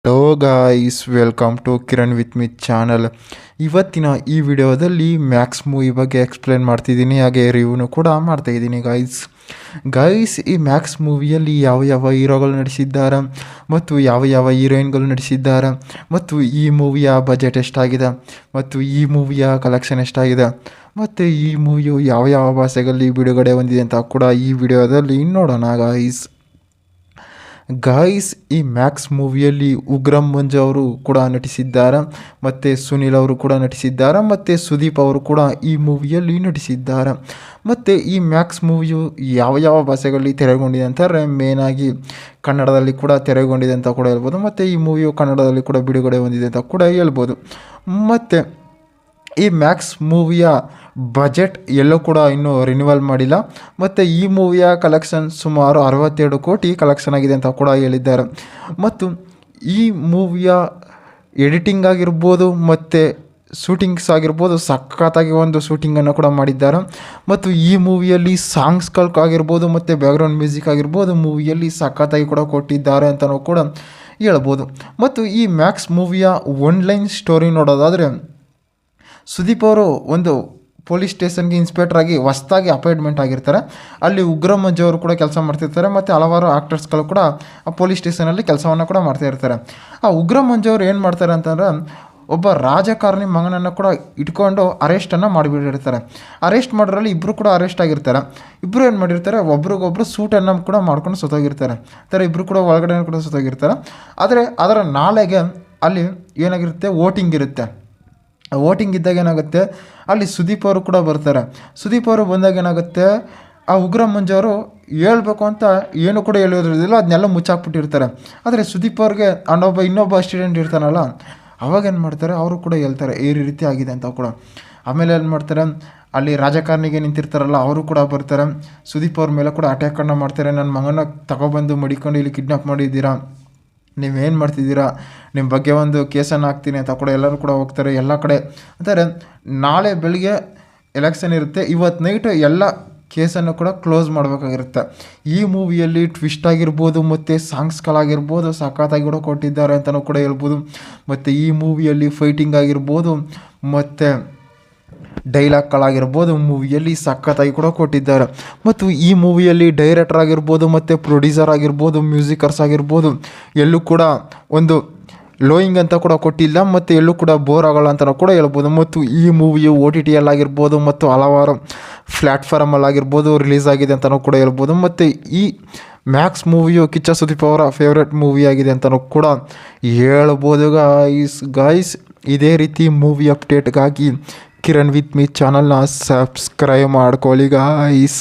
Hello guys, welcome to Kiran with me channel. ಇವತ್ತಿನ ಈ ವಿಡಿಯೋದಲ್ಲಿ ಮ್ಯಾಕ್ಸ್ ಮೂವಿ ಬಗ್ಗೆ ಎಕ್ಸ್ಪ್ಲೇನ್ ಮಾಡ್ತಿದ್ದೀನಿ, ಹಾಗೆ ರಿವ್ಯೂನು ಕೂಡ ಮಾಡ್ತಾಯಿದ್ದೀನಿ ಗೈಸ್. ಈ ಮ್ಯಾಕ್ಸ್ ಮೂವಿಯಲ್ಲಿ ಯಾವ ಯಾವ ಹೀರೋಗಳು ನಟಿಸಿದ್ದಾರೆ ಮತ್ತು ಯಾವ ಯಾವ ಹೀರೋಯಿನ್ಗಳು ನಟಿಸಿದ್ದಾರೆ ಮತ್ತು ಈ ಮೂವಿಯ ಬಜೆಟ್ ಎಷ್ಟಾಗಿದೆ ಮತ್ತು ಈ ಮೂವಿಯ ಕಲೆಕ್ಷನ್ ಎಷ್ಟಾಗಿದೆ ಮತ್ತು ಈ ಮೂವಿಯು ಯಾವ ಯಾವ ಭಾಷೆಗಳಲ್ಲಿ ಬಿಡುಗಡೆ ಹೊಂದಿದೆ ಅಂತ ಕೂಡ ಈ ವಿಡಿಯೋದಲ್ಲಿ ನೋಡೋಣ ಗಾಯ್ಸ್. ಈ ಮ್ಯಾಕ್ಸ್ ಮೂವಿಯಲ್ಲಿ ಉಗ್ರಂ ಮಂಜು ಅವರು ಕೂಡ ನಟಿಸಿದ್ದಾರೆ, ಮತ್ತು ಸುನಿಲ್ ಅವರು ಕೂಡ ನಟಿಸಿದ್ದಾರೆ, ಮತ್ತು ಸುದೀಪ್ ಅವರು ಕೂಡ ಈ ಮೂವಿಯಲ್ಲಿ ನಟಿಸಿದ್ದಾರೆ. ಮತ್ತು ಈ ಮ್ಯಾಕ್ಸ್ ಮೂವಿಯು ಯಾವ ಯಾವ ಭಾಷೆಗಳಲ್ಲಿ ತೆರೆಗೊಂಡಿದೆ ಅಂತಾರೆ, ಮೇನಾಗಿ ಕನ್ನಡದಲ್ಲಿ ಕೂಡ ತೆರೆಗೊಂಡಿದೆ ಅಂತ ಕೂಡ ಹೇಳ್ಬೋದು, ಮತ್ತು ಈ ಮೂವಿಯು ಕನ್ನಡದಲ್ಲಿ ಕೂಡ ಬಿಡುಗಡೆ ಹೊಂದಿದೆ ಅಂತ ಕೂಡ ಹೇಳ್ಬೋದು. ಮತ್ತು ಈ ಮ್ಯಾಕ್ಸ್ ಮೂವಿಯ ಬಜೆಟ್ ಎಲ್ಲೂ ಕೂಡ ಇನ್ನೂ ರಿನ್ಯೂವಲ್ ಮಾಡಿಲ್ಲ, ಮತ್ತು ಈ ಮೂವಿಯ ಕಲೆಕ್ಷನ್ ಸುಮಾರು 62 ಕೋಟಿ ಕಲೆಕ್ಷನ್ ಆಗಿದೆ ಅಂತ ಕೂಡ ಹೇಳಿದ್ದಾರೆ. ಮತ್ತು ಈ ಮೂವಿಯ ಎಡಿಟಿಂಗ್ ಆಗಿರ್ಬೋದು ಮತ್ತು ಶೂಟಿಂಗ್ಸ್ ಆಗಿರ್ಬೋದು ಸಖತ್ತಾಗಿ ಒಂದು ಶೂಟಿಂಗನ್ನು ಕೂಡ ಮಾಡಿದ್ದಾರೆ. ಮತ್ತು ಈ ಮೂವಿಯಲ್ಲಿ ಸಾಂಗ್ಸ್ಗಳಿಗಾಗಿರ್ಬೋದು ಮತ್ತು ಬ್ಯಾಕ್ಗ್ರೌಂಡ್ ಮ್ಯೂಸಿಕ್ ಆಗಿರ್ಬೋದು ಮೂವಿಯಲ್ಲಿ ಸಖತ್ತಾಗಿ ಕೂಡ ಕೊಟ್ಟಿದ್ದಾರೆ ಅಂತಲೂ ಕೂಡ ಹೇಳ್ಬೋದು. ಮತ್ತು ಈ ಮ್ಯಾಕ್ಸ್ ಮೂವಿಯ ಒನ್ಲೈನ್ ಸ್ಟೋರಿ ನೋಡೋದಾದರೆ, ಸುದೀಪ್ ಅವರು ಒಂದು ಪೊಲೀಸ್ ಸ್ಟೇಷನ್ಗೆ ಇನ್ಸ್ಪೆಕ್ಟ್ರಾಗಿ ಹೊಸ್ದಾಗಿ ಅಪಾಯಿಂಟ್ಮೆಂಟ್ ಆಗಿರ್ತಾರೆ. ಅಲ್ಲಿ ಉಗ್ರಂ ಮಂಜು ಅವರು ಕೂಡ ಕೆಲಸ ಮಾಡ್ತಿರ್ತಾರೆ, ಮತ್ತು ಹಲವಾರು ಆ್ಯಕ್ಟರ್ಸ್ಗಳು ಕೂಡ ಆ ಪೊಲೀಸ್ ಸ್ಟೇಷನಲ್ಲಿ ಕೆಲಸವನ್ನು ಕೂಡ ಮಾಡ್ತಾಯಿರ್ತಾರೆ. ಆ ಉಗ್ರಂ ಮಂಜು ಅವರು ಏನು ಮಾಡ್ತಾರೆ ಅಂತಂದರೆ, ಒಬ್ಬ ರಾಜಕಾರಣಿ ಮಗನನ್ನು ಕೂಡ ಇಟ್ಕೊಂಡು ಅರೆಸ್ಟನ್ನು ಮಾಡಿಬಿಟ್ಟಿರ್ತಾರೆ. ಅರೆಸ್ಟ್ ಮಾಡೋದ್ರಲ್ಲಿ ಇಬ್ಬರು ಕೂಡ ಅರೆಸ್ಟ್ ಆಗಿರ್ತಾರೆ. ಇಬ್ಬರು ಏನು ಮಾಡಿರ್ತಾರೆ, ಒಬ್ರಿಗೊಬ್ಬರು ಸೂಟನ್ನು ಕೂಡ ಮಾಡ್ಕೊಂಡು ಸುತ್ತೋಗಿರ್ತಾರೆ. ಇಬ್ಬರು ಕೂಡ ಒಳಗಡೆ ಕೂಡ ಸುತ್ತೋಗಿರ್ತಾರೆ. ಆದರೆ ಅದರ ನಾಳೆಗೆ ಅಲ್ಲಿ ಏನಾಗಿರುತ್ತೆ, ವೋಟಿಂಗ್ ಇರುತ್ತೆ. ವೋಟಿಂಗ್ ಇದ್ದಾಗ ಏನಾಗುತ್ತೆ, ಅಲ್ಲಿ ಸುದೀಪ್ ಅವರು ಕೂಡ ಬರ್ತಾರೆ. ಸುದೀಪ್ ಅವರು ಬಂದಾಗ ಏನಾಗುತ್ತೆ, ಆ ಉಗ್ರಂ ಮಂಜು ಅವರು ಹೇಳ್ಬೇಕು ಅಂತ ಏನು ಕೂಡ ಹೇಳೋದ್ರದಿಲ್ಲ, ಅದನ್ನೆಲ್ಲ ಮುಚ್ಚಾಕ್ಬಿಟ್ಟಿರ್ತಾರೆ. ಆದರೆ ಸುದೀಪ್ ಅವ್ರಿಗೆ ಇನ್ನೊಬ್ಬ ಸ್ಟೂಡೆಂಟ್ ಇರ್ತಾನಲ್ಲ, ಅವಾಗ ಏನು ಮಾಡ್ತಾರೆ, ಅವರು ಕೂಡ ಹೇಳ್ತಾರೆ ಈ ರೀತಿ ಆಗಿದೆ ಅಂತ ಕೂಡ. ಆಮೇಲೆ ಏನು ಮಾಡ್ತಾರೆ, ಅಲ್ಲಿ ರಾಜಕಾರಣಿಗೆ ನಿಂತಿರ್ತಾರಲ್ಲ ಅವರು ಕೂಡ ಬರ್ತಾರೆ. ಸುದೀಪ್ ಅವ್ರ ಮೇಲೆ ಕೂಡ ಅಟ್ಯಾಕನ್ನು ಮಾಡ್ತಾರೆ. ನನ್ನ ಮಗನ ತಗೊಬಂದು ಮಡಿಕೊಂಡು ಇಲ್ಲಿ ಕಿಡ್ನಾಪ್ ಮಾಡಿದ್ದೀರಾ, ನೀವೇನು ಮಾಡ್ತಿದ್ದೀರಾ, ನಿಮ್ಮ ಬಗ್ಗೆ ಒಂದು ಕೇಸನ್ನು ಹಾಕ್ತೀನಿ ಅಂತ ಕೂಡ ಎಲ್ಲರೂ ಕೂಡ ಹೋಗ್ತಾರೆ. ಎಲ್ಲ ಕಡೆ ಅಂತಾರೆ ನಾಳೆ ಬೆಳಿಗ್ಗೆ ಎಲೆಕ್ಷನ್ ಇರುತ್ತೆ, ಇವತ್ತು ನೈಟು ಎಲ್ಲ ಕೇಸನ್ನು ಕೂಡ ಕ್ಲೋಸ್ ಮಾಡಬೇಕಾಗಿರುತ್ತೆ. ಈ ಮೂವಿಯಲ್ಲಿ ಟ್ವಿಸ್ಟ್ ಆಗಿರ್ಬೋದು ಮತ್ತು ಸಾಂಗ್ಸ್ಗಳಾಗಿರ್ಬೋದು ಸಖತ್ತಾಗಿ ಕೂಡ ಕೊಟ್ಟಿದ್ದಾರೆ ಅಂತಲೂ ಕೂಡ ಹೇಳ್ಬೋದು. ಮತ್ತು ಈ ಮೂವಿಯಲ್ಲಿ ಫೈಟಿಂಗ್ ಆಗಿರ್ಬೋದು ಮತ್ತು ಡೈಲಾಗ್ಗಳಾಗಿರ್ಬೋದು ಮೂವಿಯಲ್ಲಿ ಸಖತ್ತಾಗಿ ಕೂಡ ಕೊಟ್ಟಿದ್ದಾರೆ. ಮತ್ತು ಈ ಮೂವಿಯಲ್ಲಿ ಡೈರೆಕ್ಟರ್ ಆಗಿರ್ಬೋದು ಮತ್ತು ಪ್ರೊಡ್ಯೂಸರ್ ಆಗಿರ್ಬೋದು ಮ್ಯೂಸಿಕರ್ಸ್ ಆಗಿರ್ಬೋದು ಎಲ್ಲೂ ಕೂಡ ಒಂದು ಲೋಯಿಂಗ್ ಅಂತ ಕೂಡ ಕೊಟ್ಟಿಲ್ಲ, ಮತ್ತು ಎಲ್ಲೂ ಕೂಡ ಬೋರ್ ಆಗೋಲ್ಲ ಅಂತ ಕೂಡ ಹೇಳ್ಬೋದು. ಮತ್ತು ಈ ಮೂವಿಯು OTTಯಲ್ಲಾಗಿರ್ಬೋದು ಮತ್ತು ಹಲವಾರು ಪ್ಲ್ಯಾಟ್ಫಾರ್ಮಲ್ಲಾಗಿರ್ಬೋದು ರಿಲೀಸ್ ಆಗಿದೆ ಅಂತಲೂ ಕೂಡ ಹೇಳ್ಬೋದು. ಮತ್ತು ಈ ಮ್ಯಾಕ್ಸ್ ಮೂವಿಯು ಕಿಚ್ಚ ಸುದೀಪ್ ಅವರ ಫೇವ್ರೆಟ್ ಮೂವಿ ಆಗಿದೆ ಅಂತಲೂ ಕೂಡ ಹೇಳ್ಬೋದು ಗಾಯ್ಸ್. ಇದೇ ರೀತಿ ಮೂವಿ ಅಪ್ಡೇಟ್ಗಾಗಿ ಕಿರಣ್ ವಿತ್ ಮಿ ಚಾನಲ್ನ ಸಬ್ಸ್ಕ್ರೈಬ್ ಮಾಡ್ಕೊಳ್ಳಿ ಗಾಯ್ಸ್.